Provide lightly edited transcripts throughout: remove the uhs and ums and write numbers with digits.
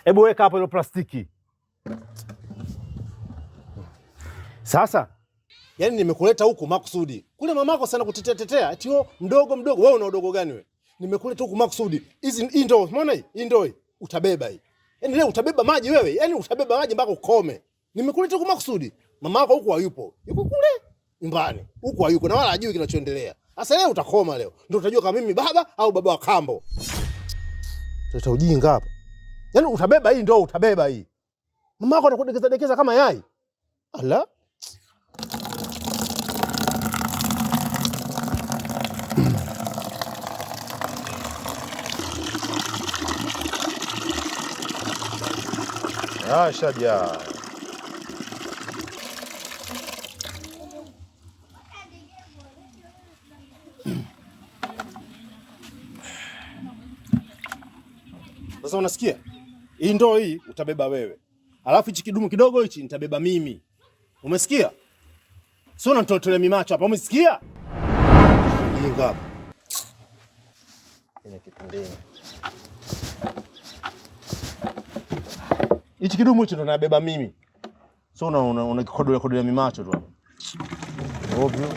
Hebu weka hapo ile plastiki. Sasa, yaani nimekuleta huku makusudi. Kule mamako sana kutetea eti mdogo. Wewe una udogo gani wewe? Nimekuleta huku makusudi. Hii ndoo, umeona hii? Hii ndoo utabeba hii. Yaani leo utabeba maji wewe. Yaani utabeba maji mpaka ukome. Nimekuleta huku makusudi. Mamako huku hayupo. Yuko kule nyumbani. Huku hayuko na wala hajui kinachoendelea. Sasa leo utakoma leo. Ndio utajua kama mimi baba au baba wa kambo. Tuta ujinga hapa. Yaani utabeba hii ndoo, utabeba hii. Mamako anakudekeza kama yai. Ala. Shadia. Sasa unasikia? Hii ndoo hii utabeba wewe. Alafu hichi kidumu kidogo hichi nitabeba mimi. Umesikia? Sio unanitolea mimacho hapa, umesikia? Jinga hapa. Ina kitendeni. Hichi kidumu hicho ndo nabeba mimi. Sio unakikodolea mimacho tu hapa. Ovyo.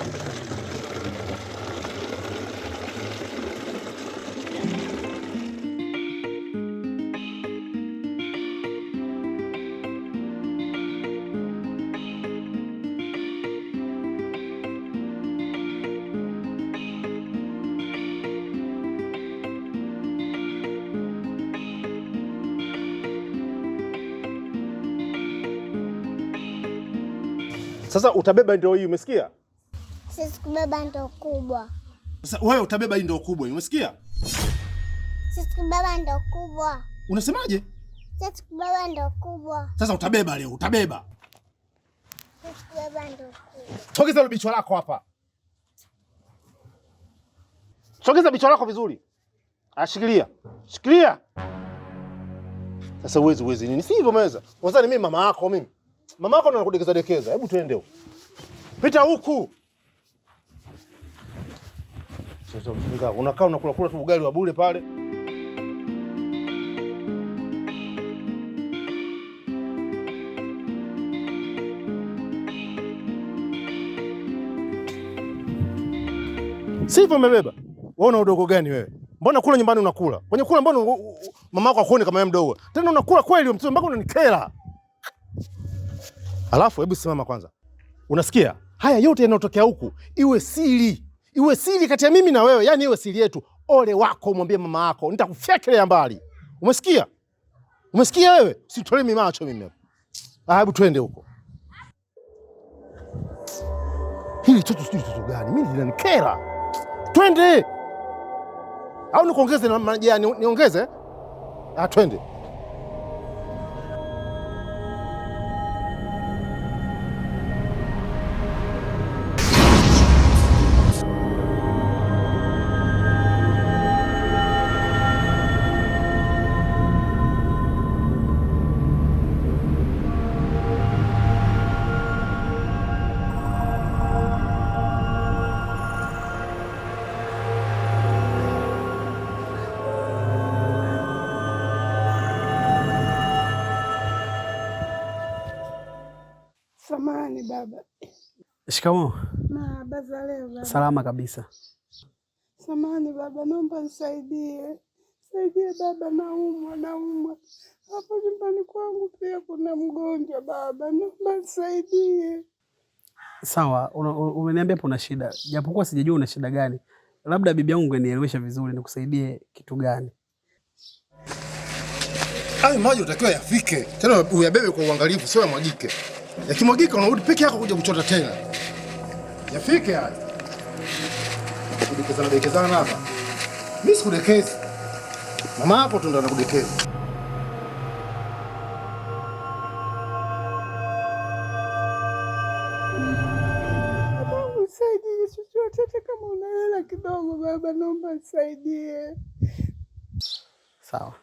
Sasa utabeba ndoo hii, umesikia? Sisi kubeba ndoo kubwa. Sasa wewe utabeba hii ndoo kubwa, umesikia? Sisi kubeba ndoo kubwa. Unasemaje? Sisi kubeba ndoo kubwa. Sasa utabeba leo, utabeba. Sisi kubeba ndoo kubwa. Sogeza ile bichwa lako hapa. Sogeza bichwa lako vizuri. Ashikilia. Shikilia. Sasa uwezi nini? Si hivyo meza. Wazani mimi mama yako mimi. Mama yako anakudekeza. Hebu tuende huko. Pita huku. Sasa unakaa unakula tu ugali wa bure pale. Sivyo umebeba. Wewe una udogo gani wewe? Mbona kula nyumbani unakula? Kwenye kula mbona mama yako akuone kama yeye mdogo? Tena unakula kweli mtoto mpaka unanikera. Alafu hebu simama kwanza. Unasikia? Haya yote yanayotokea huku iwe siri. Iwe siri kati ya mimi na wewe, yani iwe siri yetu. Ole wako umwambie mama yako, nitakufyekelea mbali. Umesikia? Umesikia wewe? Sitolee mimi macho mimi. Hebu twende huko. Hili toto sijui toto gani? Mimi linanikera. Twende. Au nikuongeze na majani niongeze? Twende. Samahani baba. Shikamoo. Baba leo baba. Salama kabisa. Samahani baba, naomba nisaidie. Saidie baba, naumwa. Hapo nyumbani kwangu pia kuna mgonjwa baba, naomba nisaidie. Sawa, umeniambia hapo una shida. Japokuwa sijajua una shida gani. Labda bibi yangu angenielewesha vizuri nikusaidie kitu gani. Hayo maji utakiwa yafike. Tena uyabebe kwa uangalifu, sio yamwagike. Yakimwagika unarudi peke yako kuja kuchota tena. Yafike haya. Kudekezana hapa. Mimi sikudekezi. Mama hapo tu ndo anakudekeza. Baba nisaidie chochote kama una hela kidogo baba, naomba nisaidie. Sawa.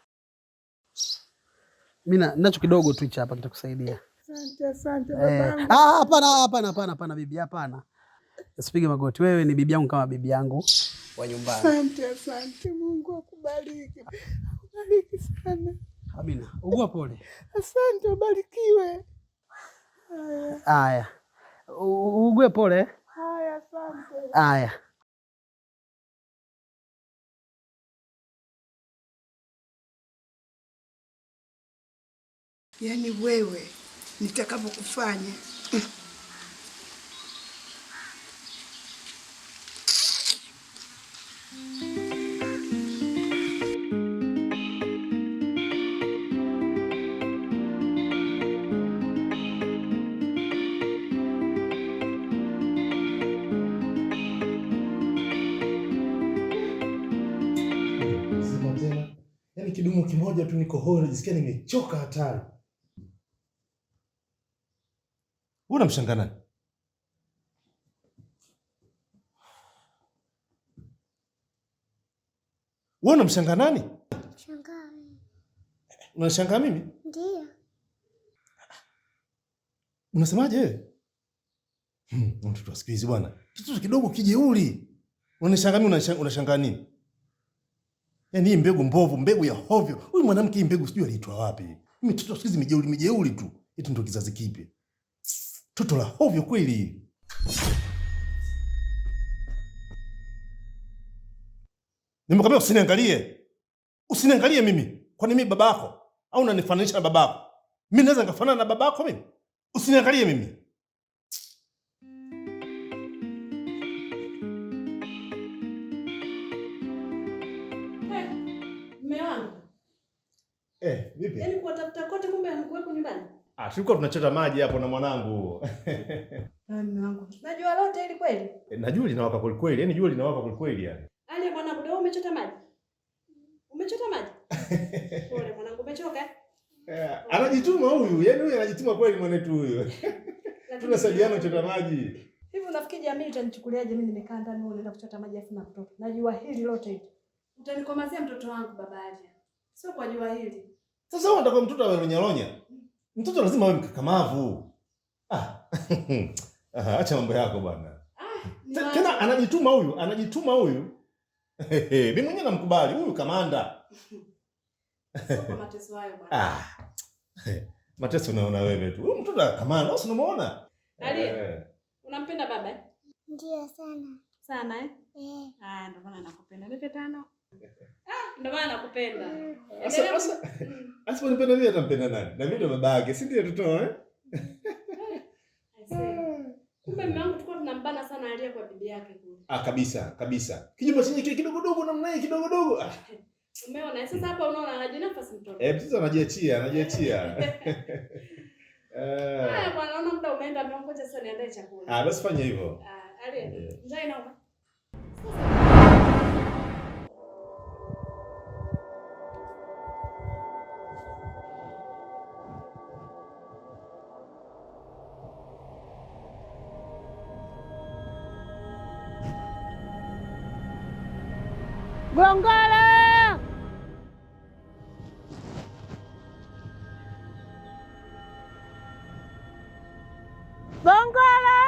Mimi nacho kidogo tu hicho hapa kitakusaidia. Asante babangu. Hapana bibi, hapana. Usipige magoti. Wewe ni bibi yangu kama bibi yangu wa nyumbani. Asante. Mungu akubariki. Akubariki sana. Amina, ugua pole. Asante, ubarikiwe. Haya. Ugue pole. Haya, asante. Haya. Yaani wewe nitakavyokufanya. Yaani kidumu kimoja tu niko hoi, najisikia nimechoka hatari. Wewe unamshangaa nani? Wewe unamshangaa nani? Shangaa. Unashangaa mimi? Ndio. Unasemaje wewe? Mtoto wa siku hizi bwana. Kitu kidogo kijeuri. Unanishangaa mimi, unashangaa nini? Yaani hii mbegu mbovu, mbegu ya hovyo. Huyu mwanamke hii mbegu sijui aliitoa wapi. Mimi mtoto wa siku hizi mijeuri tu. Eti ndio kizazi kipya. Toto la hovyo kweli. Nimekwambia usiniangalie. Usiniangalie mimi. Kwani mimi babako? Au unanifananisha na babako? Mimi naweza nikafanana na babako mimi? Usiniangalie mimi. Mume wangu. Vipi? Yaani kuwatafuta kote kumbe hamkuwepo nyumbani? Tulikuwa tunachota maji hapo na mwanangu. Mume wangu. Najua lote ili kweli? Najua linawaka kweli kweli. Yaani jua linawaka kweli kweli yani. Ale mwanangu, leo umechota maji? Umechota maji? Pole mwanangu, umechoka? Anajituma huyu. Yaani huyu anajituma kweli mwanetu huyu. Tunasaidiana kuchota maji. Hivi unafikiri jamii itanichukuliaje mimi nimekaa ndani wewe unaenda kuchota maji afu na kutoka? Najua hili lote hili. Utanikomazia mtoto wangu baba aje. Sio kwa jua hili. Sasa wewe unataka mtoto awe lonyaronya? Mtoto lazima awe mkakamavu. Acha mambo yako bwana. Tena anajituma huyu. Mimi mwenyewe namkubali huyu kamanda. Sio kwa mateso hayo bwana. Mateso unaona wewe tu. Huyu mtoto kamanda, wewe unamuona? Ali. Unampenda baba? Ndio sana. Sana Eh. ndio maana nakupenda. Nipe tano. Ndio maana nakupenda. Sasa unipenda mimi atampenda nani? Na mimi ndo babake, si ndio tutoa Kumbe mume wangu tulikuwa tunambana sana alia kwa bibi yake kule. Kabisa. Kijumba chenye kile kidogo dogo namna hii kidogo dogo. Umeona? Sasa hapa unaona anajinafasi mtoto. Sasa anajiachia. Bwana naona muda umeenda, ameongoja sasa niandae chakula. Basi fanya hivyo. Ali, njaa inauma. Gongolo! Gongolo!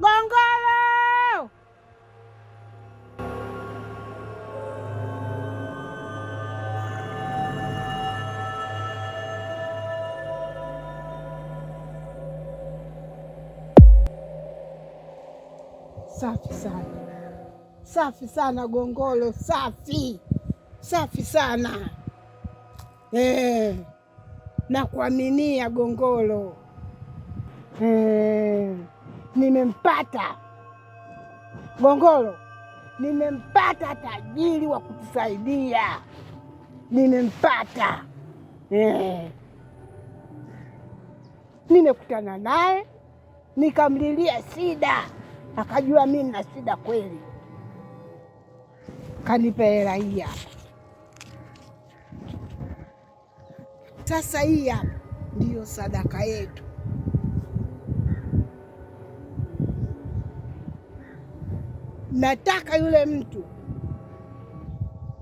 Gongolo! Safi sana. Safi sana Gongolo, safi. Safi sana. Nakuaminia Gongolo. Nimempata. Gongolo, nimempata tajiri wa kutusaidia. Nimempata. Nimekutana naye, nikamlilia shida. Akajua mimi nina shida kweli. Kanipa hela hii hapa. Sasa hii hapa ndiyo sadaka yetu. Nataka yule mtu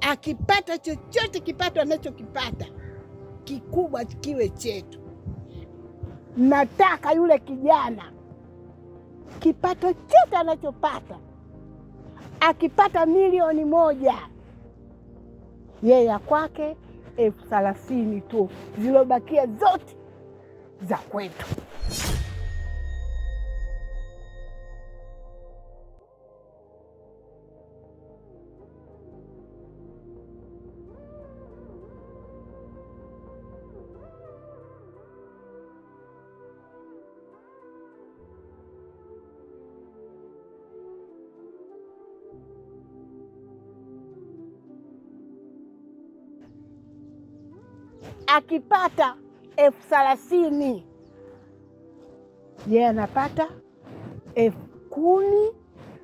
akipata chochote, kipato anachokipata kikubwa kiwe chetu. Nataka yule kijana kipato chote anachopata akipata milioni 1 yeye ya kwake 30,000 tu, zilobakia zote za kwetu. Akipata 30,000 yeye anapata 10,000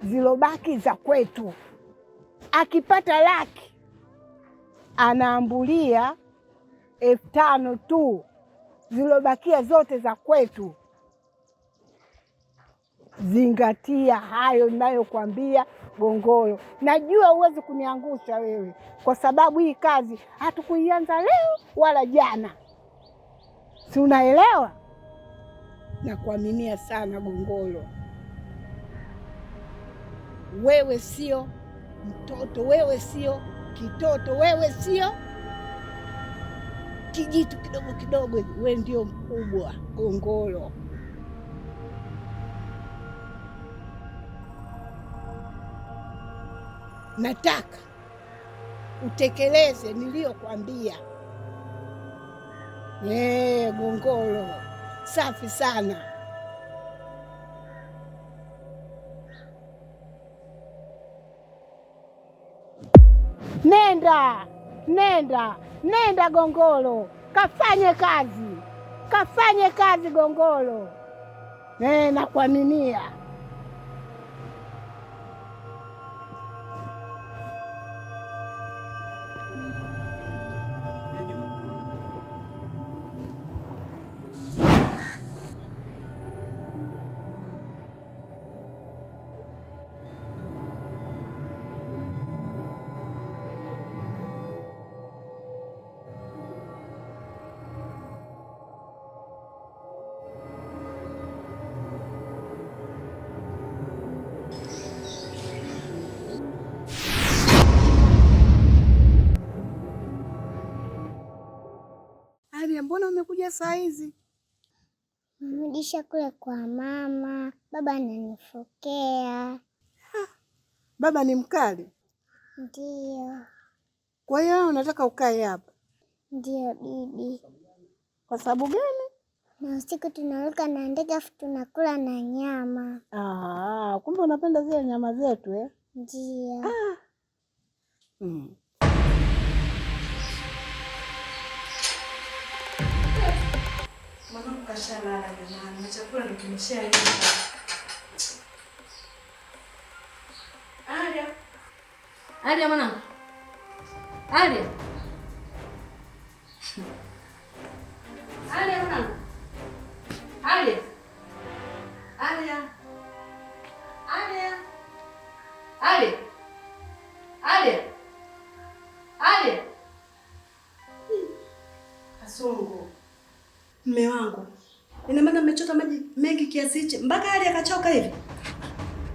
zilobaki za kwetu. Akipata 100,000 anaambulia 5,000 tu, zilobakia zote za kwetu. Zingatia hayo ninayokuambia Gongolo. Najua huwezi kuniangusha wewe, kwa sababu hii kazi hatukuianza leo wala jana, si unaelewa? Nakuaminia sana Gongolo. Wewe sio mtoto, wewe sio kitoto, wewe sio kijitu kidogo kidogo, wewe ndio mkubwa Gongolo. Nataka utekeleze niliyokuambia. Gongolo, safi sana. Nenda Gongolo, kafanye kazi Gongolo. Nakuaminia. Alia, mbona umekuja saa hizi? Mrudisha kule kwa mama, baba ananifokea. Baba ni mkali? Ndio. Kwa hiyo unataka ukae hapa? Ndio bibi. Kwa sababu gani? Na usiku tunaruka na ndege afu tunakula na nyama. Kumbe unapenda zile nyama zetu eh? Ndio. Mwanangu kashalala jamani, na chakula ndio kimeshaiva. Alia mwanangu. Alia mwanangu. Alia. Kasongo. Mme wangu, ina maana mmechota maji mengi kiasi hichi mpaka hadi akachoka hivi?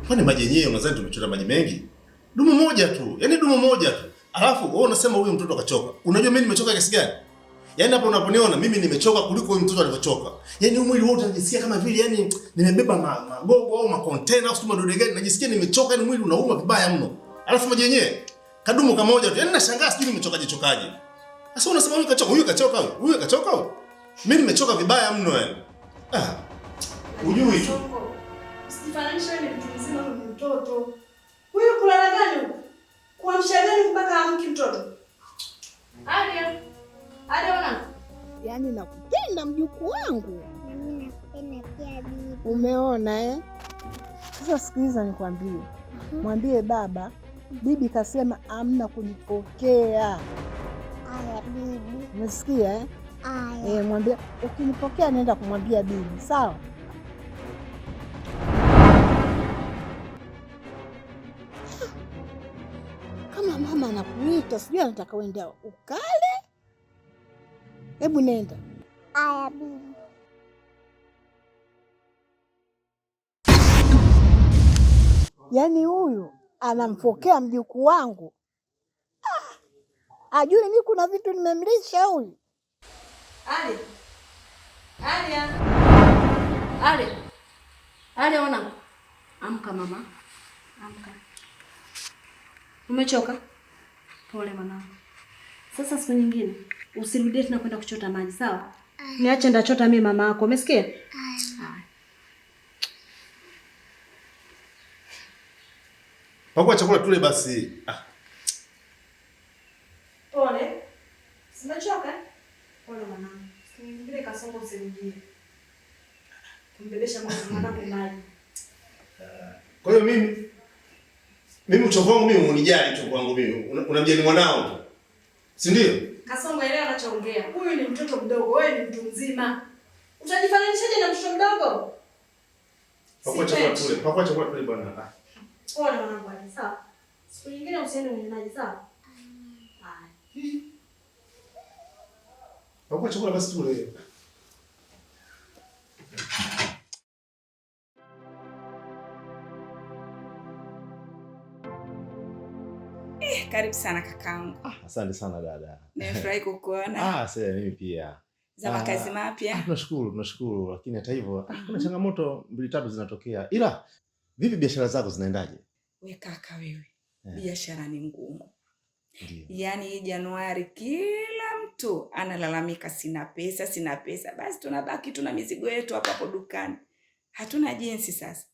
Kwani maji yenyewe unadhani tumechota maji mengi? Dumu moja tu. Yaani dumu moja tu. Alafu wewe unasema huyu mtoto akachoka. Unajua mimi nimechoka kiasi gani? Yaani hapo unaponiona mimi nimechoka kuliko huyu mtoto alivyochoka. Yaani mwili wote unajisikia kama vile yani nimebeba magogo au makontena au madude gani, najisikia nimechoka, yani mwili unauma vibaya mno. Alafu maji yenyewe kadumu kamoja tu. Yaani nashangaa sijui nimechokaje. Sasa unasema huyu kachoka. Mimi nimechoka vibaya mno yani. Ujui tu. Usifananishe wewe ni mtu mzima na mtoto. Huyu kulala gani huko? Kuamsha gani mpaka amki mtoto? Alia mwanangu. Yaani nakupenda mjukuu wangu. Mimi nakupenda pia bibi. Umeona eh? Sasa sikiliza nikwambie. Mwambie baba, bibi kasema amna kunipokea. Aya bibi. Umesikia eh? Aya. Mwambie ukinipokea nenda kumwambia bibi, sawa? Kama mama anakuita, sijui anataka uende ukale. Hebu nenda. Aya bibi. Yaani huyu anampokea mjukuu wangu. Ajui mimi kuna vitu nimemlisha huyu. Ali, ona. Amka mama. Amka. Umechoka? Pole mwanangu. Sasa siku nyingine usirudie tena kwenda kuchota maji, sawa? Niache ndachota mimi mama yako. Umesikia? Haya. Pakua chakula tule basi. Pole. Umechoka? Pole mwanangu. Siku nyingine Kasongo usirudie. Kumbebesha mwanangu maji. Kwa hiyo mimi uchovu wangu mimi unijali uchovu wangu mimi. Unamjali mwanao. Si ndio? Kasongo elewa anachoongea. Huyu ni mtoto mdogo, wewe ni mtu mzima. Utajifananishaje na mtoto mdogo? Pakua chakula tule bwana. Pole mwanangu Ali, sawa? Siku nyingine usiende unyenaje, sawa? Pakua chakula basi tule. Karibu sana kakangu. Asante sana dada. Nimefurahi kukuona. Sasa mimi pia. Za makazi mapya. Tunashukuru lakini hata hivyo kuna changamoto 2-3 zinatokea. Ila vipi biashara zako zinaendaje? Wewe kaka wewe. Biashara ni ngumu. Ndio. Yaani hii Januari kila mtu analalamika sina pesa. Basi tunabaki tuna mizigo yetu hapo dukani. Hatuna jinsi sasa.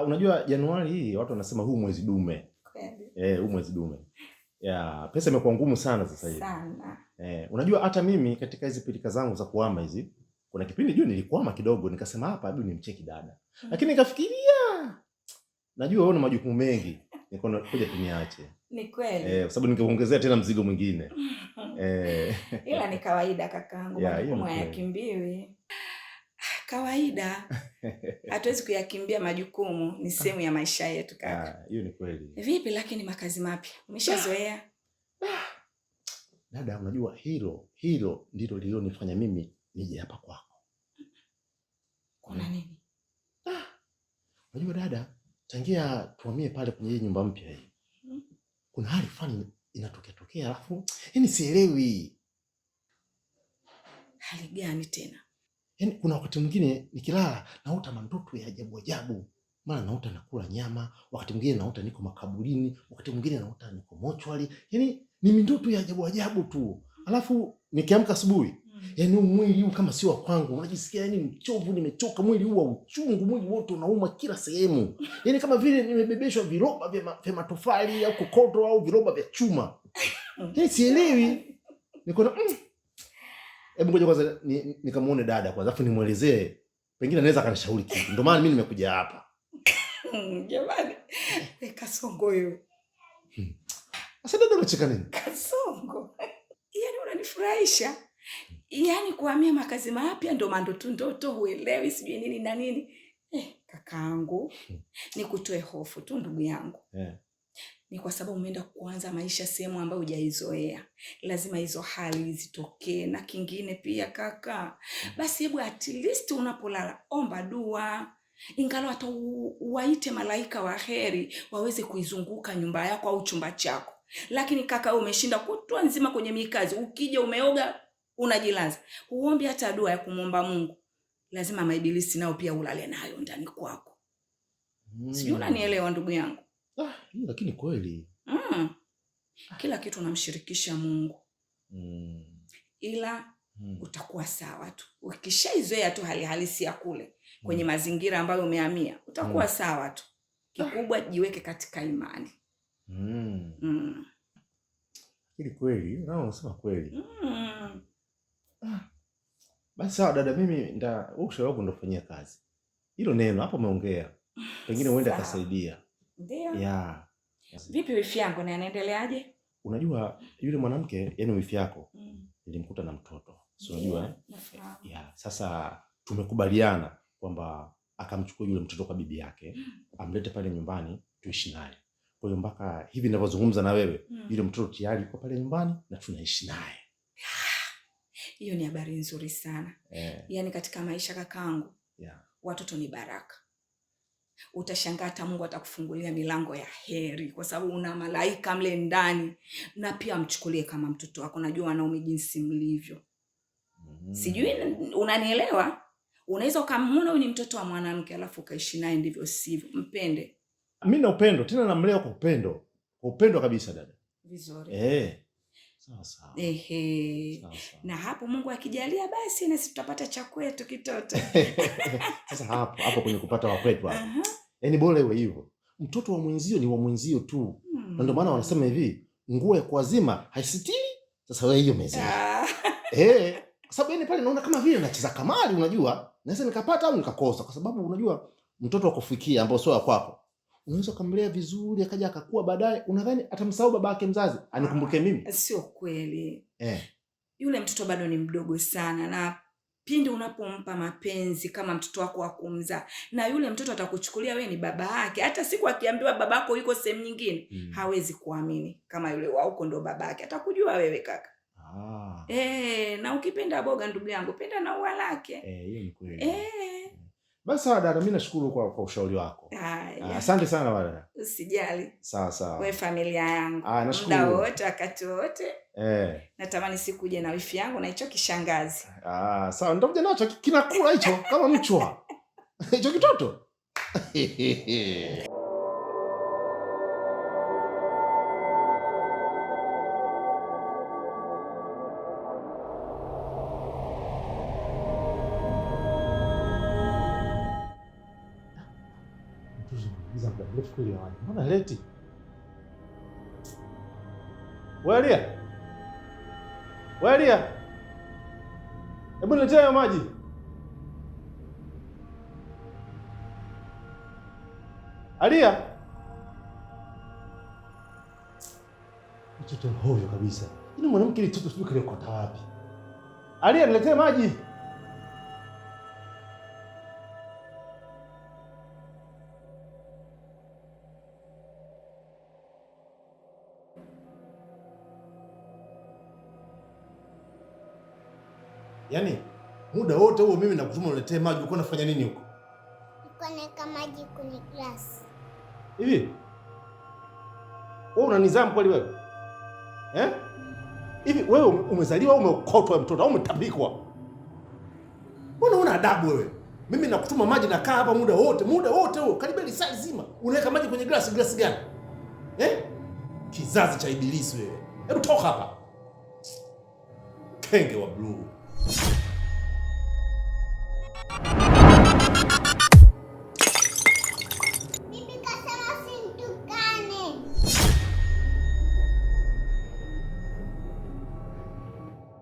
Unajua Januari hii watu wanasema huu mwezi dume. Kweli. Huu mwezi dume. Pesa imekuwa ngumu sana sasa hivi. Sana. Unajua hata mimi katika hizi pilika zangu za kuhama hizi, kuna kipindi nilikwama kidogo nikasema hapa hebu nimcheki dada. Lakini nikafikiria najua wewe una majukumu mengi. Nikaona kuja tuniache. Ni kweli. Kwa sababu ningeongezea tena mzigo mwingine. Ila ni kawaida kakangu, majukumu hayakimbiwi. Kawaida. Hatuwezi kuyakimbia majukumu, ni sehemu ya maisha yetu kaka. Hiyo ni kweli. Vipi lakini makazi mapya? Umeshazoea? Dada, unajua hilo ndilo lililonifanya mimi nije hapa kwako. Kuna nini? Unajua dada, tangia tuhamie pale kwenye nyumba mpya hii. Kuna hali fulani inatokea alafu sielewi. Hali gani tena? Kuna wakati mwingine nikilala naota mandoto ya ajabu. Mara naota nakula nyama, wakati mwingine naota niko makaburini, wakati mwingine naota niko mochwali. Ni mindoto ya ajabu tu. Alafu nikiamka asubuhi, mwili huu kama sio wa kwangu, unajisikia mchovu, nimechoka, mwili huu wa uchungu, mwili wote unauma kila sehemu. Kama vile nimebebeshwa viroba vya matofali au kokoto au viroba vya chuma. Sielewi. Niko hebu ngoja kwanza nikamuone dada kwanza, afu nimuelezee. Pengine anaweza akanishauri kitu. Ndio maana mimi nimekuja hapa. Jamani. Kasongo huyo. Sasa dada unacheka nini? Kasongo. Yaani unanifurahisha. Yaani kuhamia makazi mapya ndo mandoto huelewi sijui nini na nini. Kakaangu. Nikutoe hofu tu ndugu yangu. Ni kwa sababu umeenda kuanza maisha sehemu ambayo hujaizoea. Lazima hizo hali zitokee na kingine pia kaka. Basi hebu at least unapolala omba dua. Ingalo hata uwaite malaika wa heri waweze kuizunguka nyumba yako au chumba chako. Lakini kaka umeshinda kutwa nzima kwenye mikazi. Ukija umeoga unajilaza. Uombe hata dua ya kumwomba Mungu. Lazima maibilisi nao pia ulale nayo ndani kwako. Sijui unanielewa ndugu yangu. Lakini kweli. Kila kitu unamshirikisha Mungu. Ila utakuwa sawa tu. Ukishaizoea tu hali halisi ya kule kwenye mazingira ambayo umehamia, utakuwa sawa tu. Kikubwa jiweke katika imani. Ili kweli, unasema kweli. Basi sawa dada, mimi ushauri wako ndofanyia kazi. Hilo neno hapo umeongea. Pengine uende akasaidia. Ndio. Vipi wifi yangu na anaendeleaje? Unajua yule mwanamke, wifi yako, nilimkuta na mtoto. Si unajua sasa tumekubaliana kwamba akamchukua yule mtoto kwa bibi yake, amlete pale nyumbani tuishi naye. Kwa hiyo mpaka hivi ninavyozungumza na wewe, yule mtoto tayari yuko pale nyumbani na tunaishi naye. Hiyo ni habari nzuri sana. Yaani katika maisha kakaangu, watoto ni baraka. utashangaa hata Mungu atakufungulia milango ya heri, kwa sababu una malaika mle ndani. Na pia mchukulie kama mtoto wako. Najua wanaume jinsi mlivyo. Sijui unanielewa? Unaweza ukamwona huyu ni mtoto wa mwanamke alafu ukaishi naye ndivyo sivyo. Mpende. Mimi na upendo, tena namlea kwa upendo. Kwa upendo kabisa dada. Vizuri. Sawa sawa. Sawa. Na hapo Mungu akijalia basi na sisi tutapata cha kwetu kitoto. Sasa hapo kwenye kupata wa kwetu hapo. Yaani bora iwe hivyo. Mtoto wa mwenzio ni wa mwenzio tu. Na ndio maana wanasema hivi, nguo ya kuazima haisitiri. Sasa wewe hiyo mezi. Kwa sababu yani pale naona kama vile nacheza kamari, unajua. Naweza nikapata au nikakosa, kwa sababu unajua mtoto akufikia ambao sio kwako. Unaweza kumlea vizuri akaja akakua baadaye, unadhani atamsahau babake mzazi anikumbuke mimi? Sio kweli. Yule mtoto bado ni mdogo sana, na pindi unapompa mapenzi kama mtoto wako wa kumzaa, na yule mtoto atakuchukulia wewe ni baba yake. Hata siku akiambiwa babako yuko sehemu nyingine, hawezi kuamini kama yule wa huko ndo babake. Atakujua wewe kaka. Na ukipenda boga ndugu yangu, penda na ua lake. Hiyo ni kweli. Basi sawa dada, mimi nashukuru kwa ushauri wako. Asante sana dada. Usijali. Sawa. Wewe familia yangu. Nashukuru. Muda wote, wakati wote. Natamani siku uje na wifi yangu na hicho kishangazi. Sawa, nitakuja nacho kinakula hicho kama mchwa. Hicho kitoto. Mbona leti? Walia. Hebu niletee maji. Alia. Mtoto hovyo kabisa. Ni mwanamke ile mtoto sijui kile wapi. Alia, niletee maji. Yaani muda wote huo mimi nakutuma uniletee maji, uko unafanya nini huko? Niko naweka maji kwenye glasi. Hivi? Wewe una nidhamu kweli wewe? Hivi wewe umezaliwa au umeokotwa mtoto au umetambikwa? Mbona una adabu wewe? Mimi nakutuma maji na kaa hapa muda wote huo, karibu saa nzima. Unaweka maji kwenye glasi gani? Kizazi cha ibilisi wewe. Hebu toka hapa. Kenge wa blue.